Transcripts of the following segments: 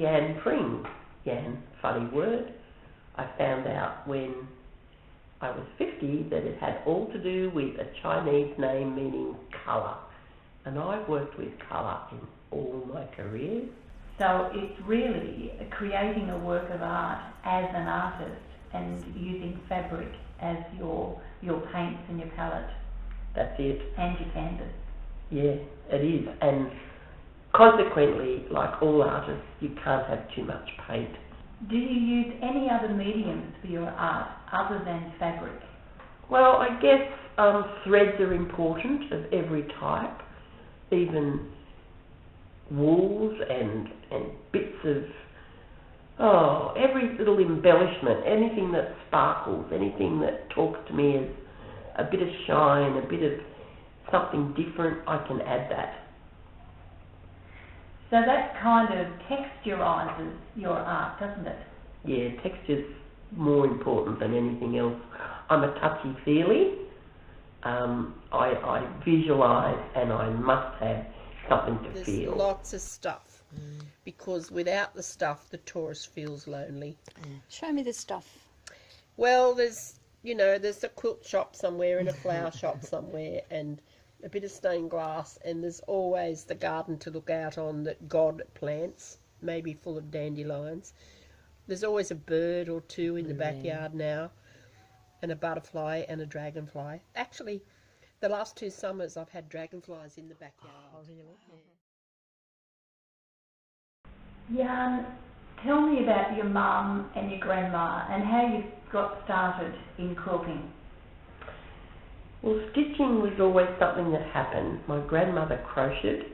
Yan Pring. Yan, funny word. I found out when I was 50 that it had all to do with a Chinese name meaning colour. And I've worked with colour in all my career. So it's really creating a work of art as an artist and using fabric as your paints and your palette. That's it. And your canvas. Yeah, it is. And consequently, like all artists, you can't have too much paint. Do you use any other mediums for your art other than fabric? Well, I guess threads are important of every type, even wools and bits of, every little embellishment, anything that sparkles, anything that talks to me as a bit of shine, a bit of something different, I can add that. So that kind of texturises your art, doesn't it? Yeah, texture's more important than anything else. I'm a touchy-feely. I visualise and I must have something to feel. There's lots of stuff, because without the stuff, the tourist feels lonely. Show me the stuff. Well, there's a quilt shop somewhere and a flower shop somewhere and a bit of stained glass, and there's always the garden to look out on that God plants, maybe full of dandelions. There's always a bird or two in the backyard now, and a butterfly and a dragonfly. Actually, the last 2 summers I've had dragonflies in the backyard. Oh, really? Jan, tell me about your mum and your grandma and how you got started in quilting. Well, stitching was always something that happened. My grandmother crocheted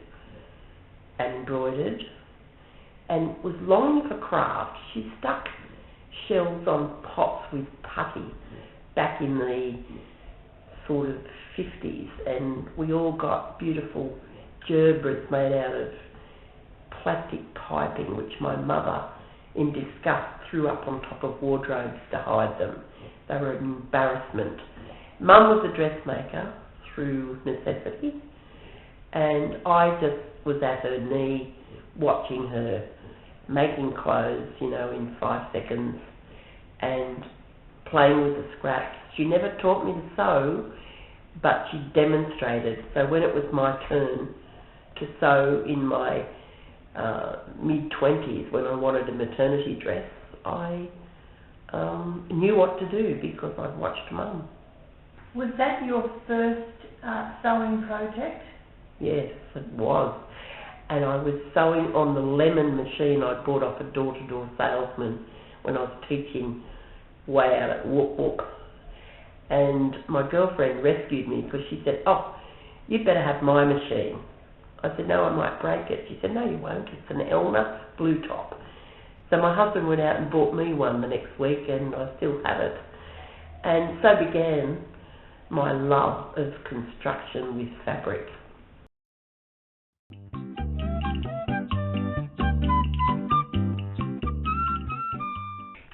and embroidered and was longing for craft. She stuck shells on pots with putty back in the sort of 50s, and we all got beautiful gerbras made out of plastic piping, which my mother, in disgust, threw up on top of wardrobes to hide them. They were an embarrassment. Mum was a dressmaker through necessity, and I just was at her knee watching her making clothes, in 5 seconds and playing with the scraps. She never taught me to sew, but she demonstrated. So when it was my turn to sew in my mid-20s, when I wanted a maternity dress, I knew what to do because I'd watched Mum. Was that your first sewing project? Yes, it was. And I was sewing on the lemon machine I bought off a door-to-door salesman when I was teaching way out at Whoop Whoop. And my girlfriend rescued me because she said, "Oh, you'd better have my machine." I said, "No, I might break it." She said, "No, you won't. It's an Elna blue top." So my husband went out and bought me one the next week, and I still have it. And so began my love of construction with fabric.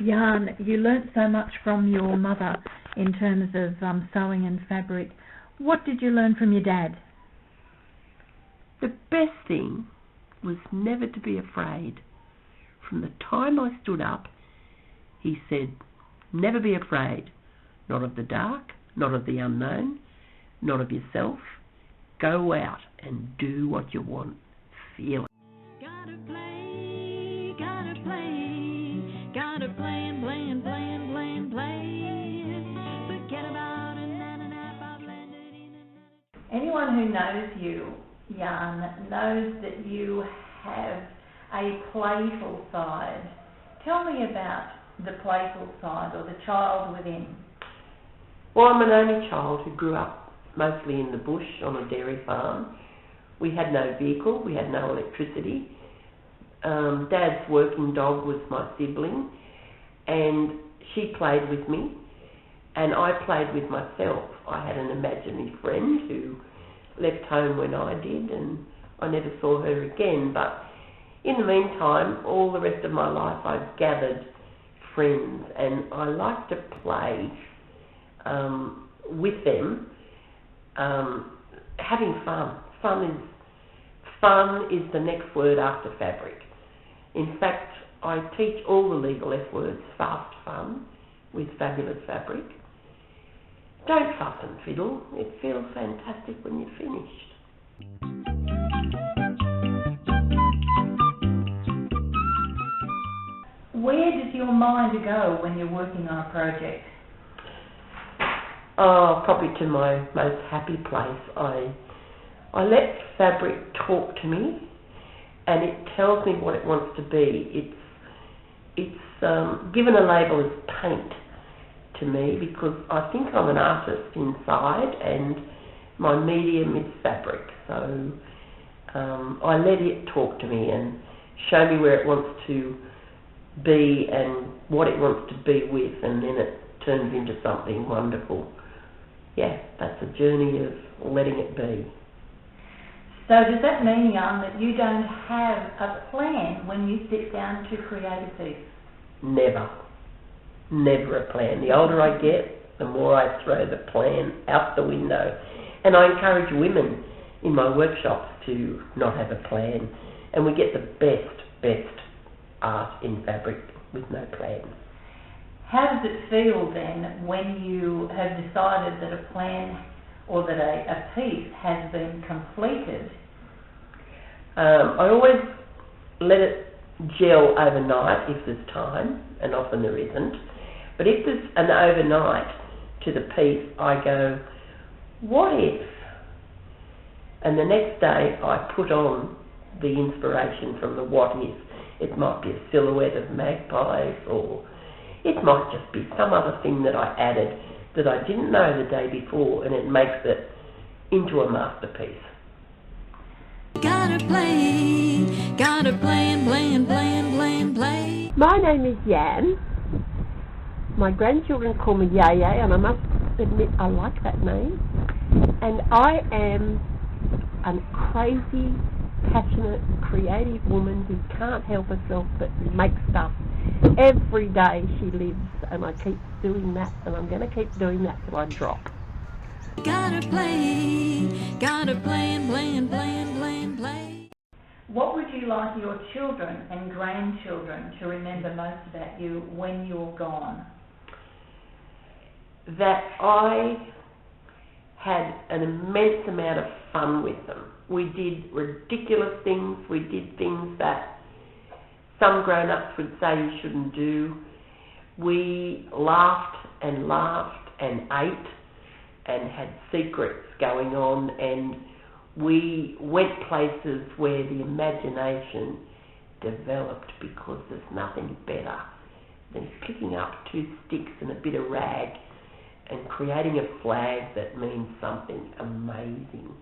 Jan, you learnt so much from your mother in terms of sewing and fabric. What did you learn from your dad? The best thing was never to be afraid. From the time I stood up, he said, "Never be afraid, not of the dark, not of the unknown, not of yourself. Go out and do what you want. Feel it." Gotta play, gotta play, gotta play and play and play and play and play. Forget about it, I've landed in another. Anyone who knows you, Jan, knows that you have a playful side. Tell me about the playful side, or the child within. Well, I'm an only child who grew up mostly in the bush on a dairy farm. We had no vehicle, we had no electricity. Dad's working dog was my sibling, and she played with me, and I played with myself. I had an imaginary friend who left home when I did, and I never saw her again. But in the meantime, all the rest of my life I've gathered friends, and I like to play with them, having fun. Fun is the next word after fabric. In fact, I teach all the legal F words, fast fun, with fabulous fabric. Don't fuss and fiddle, it feels fantastic when you're finished. Where does your mind go when you're working on a project? Oh, probably to my most happy place. I let fabric talk to me, and it tells me what it wants to be. It's given a label as paint to me because I think I'm an artist inside, and my medium is fabric. So I let it talk to me and show me where it wants to be and what it wants to be with, and then it turns into something wonderful. Yeah, that's a journey of letting it be. So does that mean, Jan, that you don't have a plan when you sit down to create a piece? Never a plan. The older I get, the more I throw the plan out the window. And I encourage women in my workshops to not have a plan, and we get the best art in fabric with no plan. How does it feel then when you have decided that a plan or that a piece has been completed? I always let it gel overnight if there's time, and often there isn't. But if there's an overnight to the piece, I go, what if? And the next day I put on the inspiration from the what if. It might be a silhouette of magpies, or it might just be some other thing that I added that I didn't know the day before, and it makes it into a masterpiece. Gotta play, play. My name is Jan. My grandchildren call me Yaya, and I must admit I like that name. And I am a crazy, passionate, creative woman who can't help herself but make stuff. Every day she lives, and I keep doing that, and I'm going to keep doing that till I drop. Gotta play, play. What would you like your children and grandchildren to remember most about you when you're gone? That I had an immense amount of fun with them. We did ridiculous things. We did things that some grown-ups would say you shouldn't do. We laughed and ate and had secrets going on, and we went places where the imagination developed, because there's nothing better than picking up 2 sticks and a bit of rag and creating a flag that means something amazing.